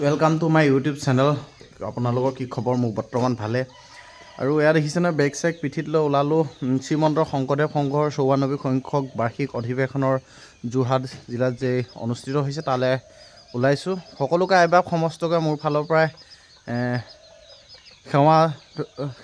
Welcome to my YouTube channel. আপোনালোকৰ কি খবৰ? মোক বৰ্তমান ভালে। আৰু এয়া দেখিছেনে, বেগ চেগ পিঠিত লৈ ওলালোঁ শ্ৰীমন্ত শংকৰদেৱ সংঘৰ 94 সংখ্যক বাৰ্ষিক অধিৱেশনৰ যোৰহাট জিলাত যে অনুষ্ঠিত হৈছে তালৈ ওলাইছোঁ। সকলোকে আইবাক সমস্তকে মোৰ ফালৰ পৰাই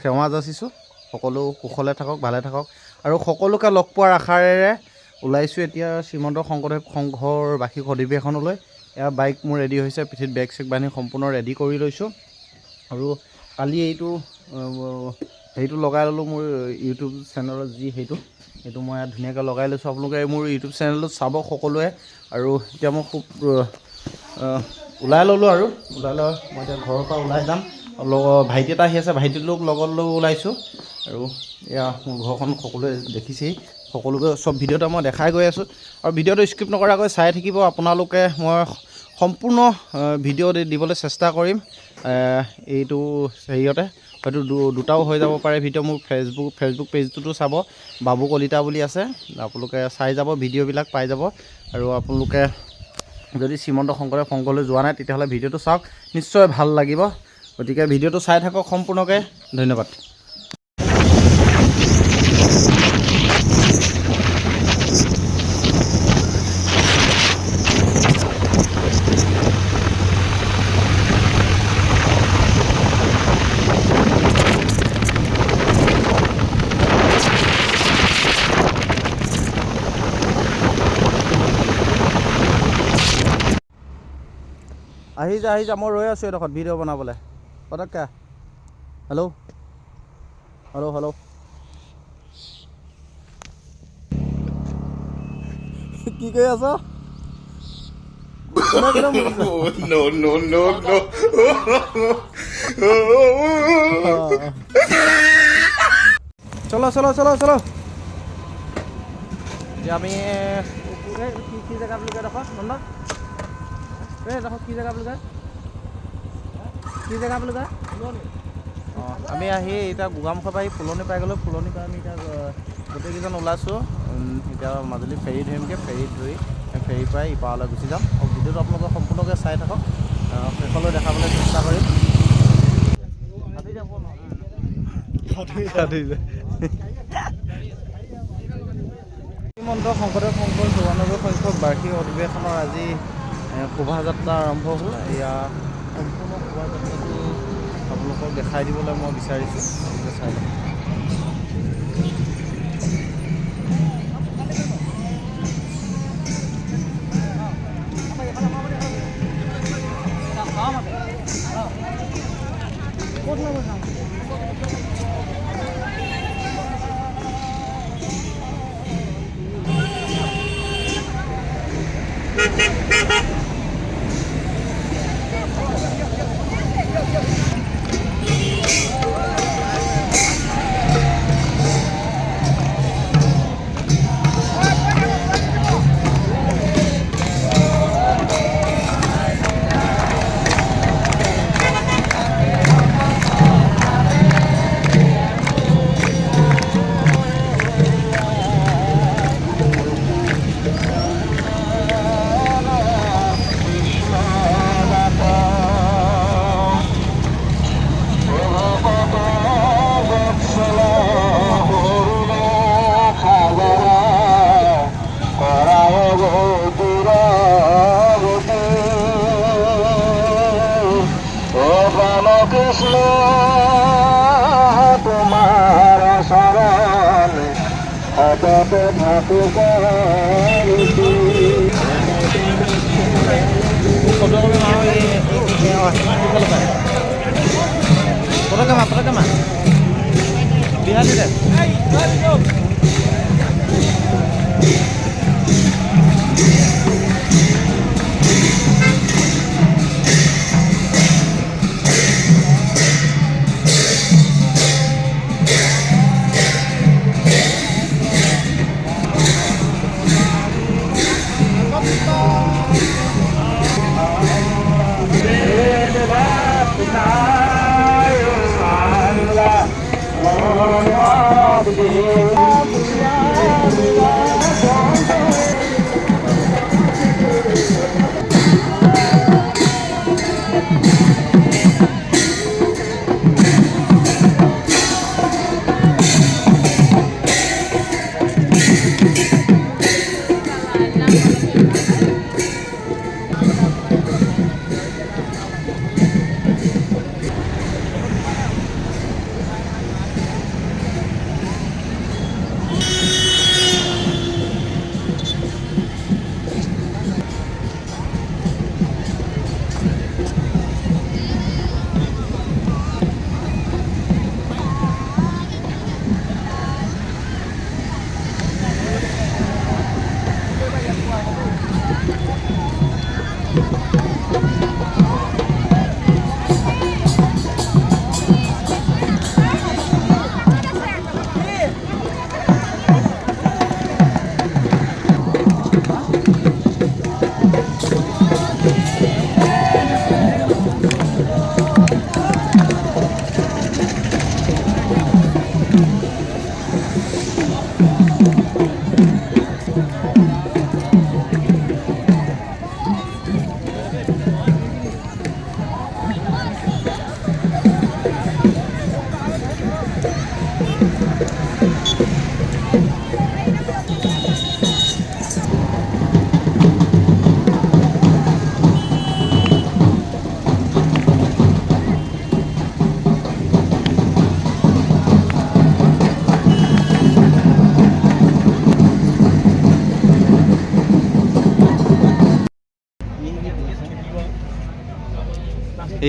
সেৱা যাচিছোঁ। সকলো কুশলে থাকক, ভালে থাকক আৰু সকলোকে লগ পোৱাৰ আশাৰেৰে ওলাইছোঁ এতিয়া শ্ৰীমন্ত শংকৰদেৱ সংঘৰ বাৰ্ষিক অধিৱেশনলৈ। এয়া বাইক মোৰ ৰেডি হৈছে, পিঠিত বেগ চেগ বান্ধি সম্পূৰ্ণ ৰেডি কৰি লৈছোঁ। আৰু কালি হেৰিটো লগাই ল'লোঁ, মোৰ ইউটিউব চেনেলত যি সেইটো মই ইয়াত ধুনীয়াকৈ লগাই লৈছোঁ। আপোনালোকে মোৰ ইউটিউব চেনেলত চাব সকলোৱে। আৰু এতিয়া মই খুব ওলাই ল'লোঁ আৰু ওলাই লৈ মই এতিয়া ঘৰৰ পৰা ওলাই যাম। ভাইটি এটা আহি আছে, ভাইটিটোক লগত লৈ ওলাইছোঁ। আৰু এয়া মোৰ ঘৰখন সকলোৱে দেখিছেই, সকলোকে চব ভিডিঅ'টো মই দেখাই গৈ আছোঁ। আৰু ভিডিঅ'টো স্কিপ নকৰাকৈ চাই থাকিব আপোনালোকে। মই সম্পূৰ্ণ ভিডিঅ' দিবলৈ চেষ্টা কৰিম। এইটো হেৰিয়তে হয়তো দুটাও হৈ যাব পাৰে ভিডিঅ'। মোৰ ফেচবুক পেজটোতো চাব, বাবু কলিতা বুলি আছে, আপোনালোকে চাই যাব, ভিডিঅ'বিলাক পাই যাব। আৰু আপোনালোকে যদি শ্ৰীমন্ত শংকৰদেৱ সংঘলৈ যোৱা নাই তেতিয়াহ'লে ভিডিঅ'টো চাওক, নিশ্চয় ভাল লাগিব। গতিকে ভিডিঅ'টো চাই থাকক সম্পূৰ্ণকৈ। ধন্যবাদ। আহি যা, মই ৰৈ আছোঁ এইডোখৰত ভিডিঅ' বনাবলৈ পটককৈ। হেল্ল' কি কৰি আছ? চলো এতিয়া আমি কি জেগা বুলি কয় এডোখৰ নন্দন? এডোখৰ কি জেগা বুলি কয়? অঁ, আমি আহি এতিয়া গোগামুখৰ পৰা আহি ফুলনি পাই গ'লোঁ। ফুলনিৰ পৰা আমি এতিয়া গোটেইকেইজন ওলাইছোঁ। এতিয়া মাজুলী ফেৰী ধৰিমগৈ, ফেৰীত ধৰি ফেৰীৰ পৰাই ইপাৰলৈ গুচি যাম। আৰু ভিডিঅ'টো আপোনালোকে সম্পূৰ্ণকৈ চাই থাকক, শেষলৈ দেখাবলৈ চেষ্টা কৰিম। শ্ৰীমন্ত শংকৰদেৱ সংঘৰ 94 সংখ্যক বাৰ্ষিক অধিৱেশনৰ আজি শোভাযাত্ৰা আৰম্ভ হ'ল। এয়া সম্পূৰ্ণ শোভাযাত্ৰাটো আপোনালোকক দেখাই দিবলৈ মই বিচাৰিছোঁ, চাই লওক। কৃষ্ণ তোমাৰ শৰণ সততে থাকুক। পটকমা বিহালী দে।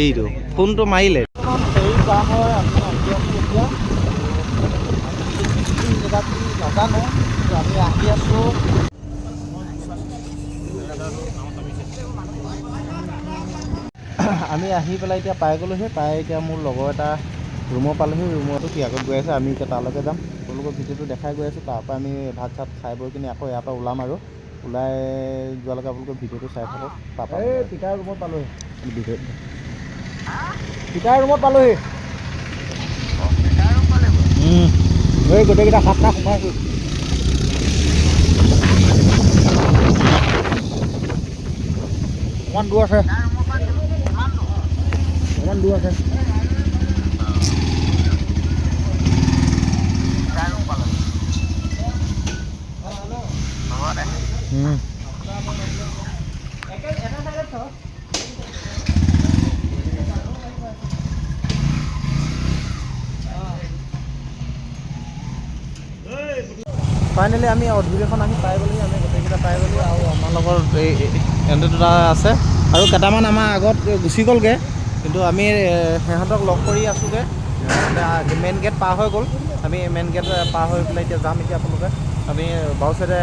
এইটো ফোনটো মাৰিলে নাজানো আমি আহি আছো আমি আহি পেলাই এতিয়া পাই গ'লোহি পাই এতিয়া মোৰ লগৰ এটা ৰুমৰ পালোহি ৰুমতো কি আগত গৈ আছে আমি এতিয়া তালৈকে যাম তেওঁলোকৰ ভিডিঅ'টো দেখাই গৈ আছোঁ তাৰপৰা আমি ভাত চাত খাই বৈ কিনি আকৌ ইয়াৰ পৰা ওলাম আৰু ওলাই যোৱালৈকে আপোনালোকে ভিডিঅ'টো চাই থাকক তাৰপৰা এই পিতাৰ ৰুমত পালোহি পিতাৰ ৰুমত পালোহি এই গোটেইকেইটা সাতটা সোমাইছোঁ অকণমান দূৰ আছে অকণমান দূৰ আছে ফাইনেলি আমি অধিৱেশন আহি পাই গ'লি আমি গোটেইকেইটা পাই গ'লি আৰু আমাৰ লগত এই এনে দুটা আছে আৰু কেইটামান আমাৰ আগত গুচি গ'লগৈ কিন্তু আমি সিহঁতক লগ কৰি আছোঁগৈ মেইন গেট পাৰ হৈ গ'ল আমি মেইন গেট পাৰ হৈ পেলাই এতিয়া যাম এতিয়া আপোনালোকে আমি বাও চাইডে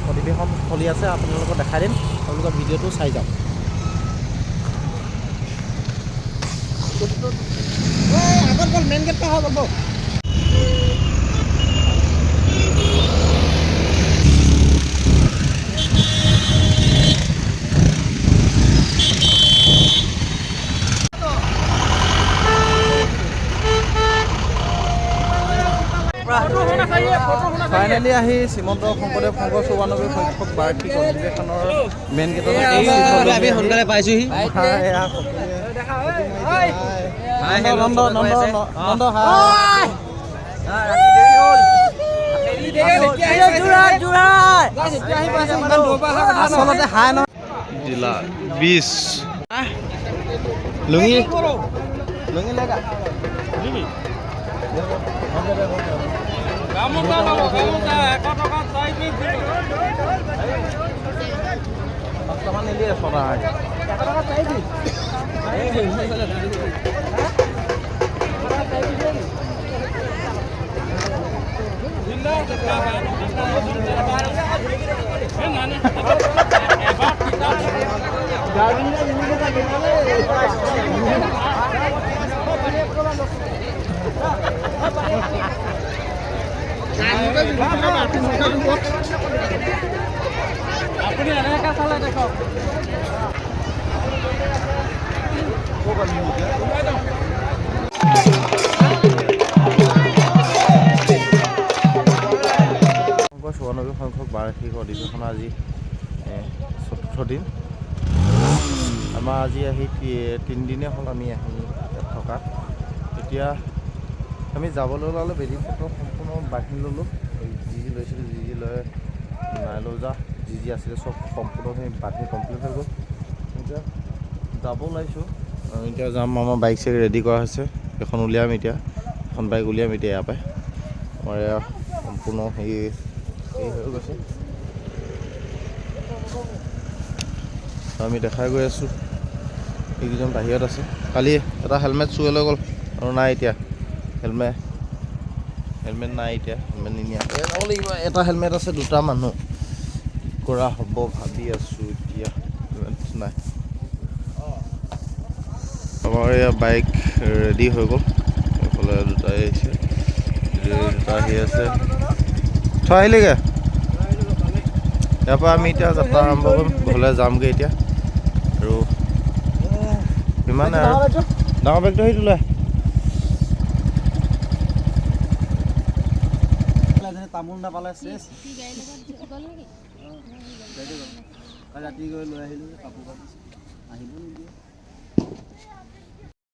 অধিৱেশন চলি আছে আপোনালোকক দেখাই দিম আপোনালোকৰ ভিডিঅ'টো চাই যাওক আগত গ'ল মেইন গেট পাৰ হৈ গ'ল ফাইনেলি আহি শ্ৰীমন্ত শংকৰদেৱ সংঘ 94 সংখ্যক বাৰ্ষিক অধিৱেশনৰ মেইন গেটত আমি সোনকালে পাইছোঁহি আচলতে হাই নহয় জিলা 20 লুঙি লুঙি লেগা বৰ্তমান নিদিয়ে চলা আপুনি এনেকৈ চালে দেখক চৌৰানব্বৈ সংখ্যক বাৰ্ষিক অধিৱেশনৰ আজি ৪ৰ্থ দিন আমাৰ আজি আহি 3 দিনেই হ'ল আমি আহি ইয়াত থকা। এতিয়া আমি যাবলৈ ওলালোঁ, বেদীপত্ৰ সম্পূৰ্ণ বান্ধি ল'লোঁ। যি লৈছিলোঁ, যি লৈ নাই লৈ যা, যি আছিলে চব সম্পূৰ্ণখিনি বান্ধি কমপ্লিট হৈ গ'ল। এতিয়া যাব ওলাইছোঁ। এতিয়া যাম, আমাৰ বাইক চাইক ৰেডি কৰা হৈছে। এখন উলিয়াম এতিয়া, এখন বাইক উলিয়াম এতিয়া ইয়াৰ পৰাই। আমাৰ এয়া সম্পূৰ্ণ হেৰি হৈ গৈছে। আমি দেখাই গৈ আছোঁ, এইকেইজন বাহিৰত আছে। কালি এটা হেলমেট চুৱে লৈ গ'ল আৰু নাই এতিয়া হেলমেট নাই এতিয়া, হেলমেট নিনিয়া যাব লাগিব। এটা হেলমেট আছে, 2টা মানুহ। কি কৰা হ'ব ভাবি আছোঁ এতিয়া, হেলমেট নাই। আমাৰ এয়া বাইক ৰেডি হৈ গ'ল। এইফালে 2টাই আহিছে, 2টা আহি আছে। থৈ আহিলেগৈ। ইয়াৰ পৰা আমি এতিয়া যাত্ৰা আৰম্ভ কৰিম, ঘৰলৈ যামগৈ এতিয়া। আৰু ইমানে আৰু ডাঙৰ বেগটো সেইটো লৈ তামোল নাপালে চেচ। ৰাতি গৈ লৈ আহিলোঁ, কাপোৰ কাপোৰ আহিব নিদিয়ে।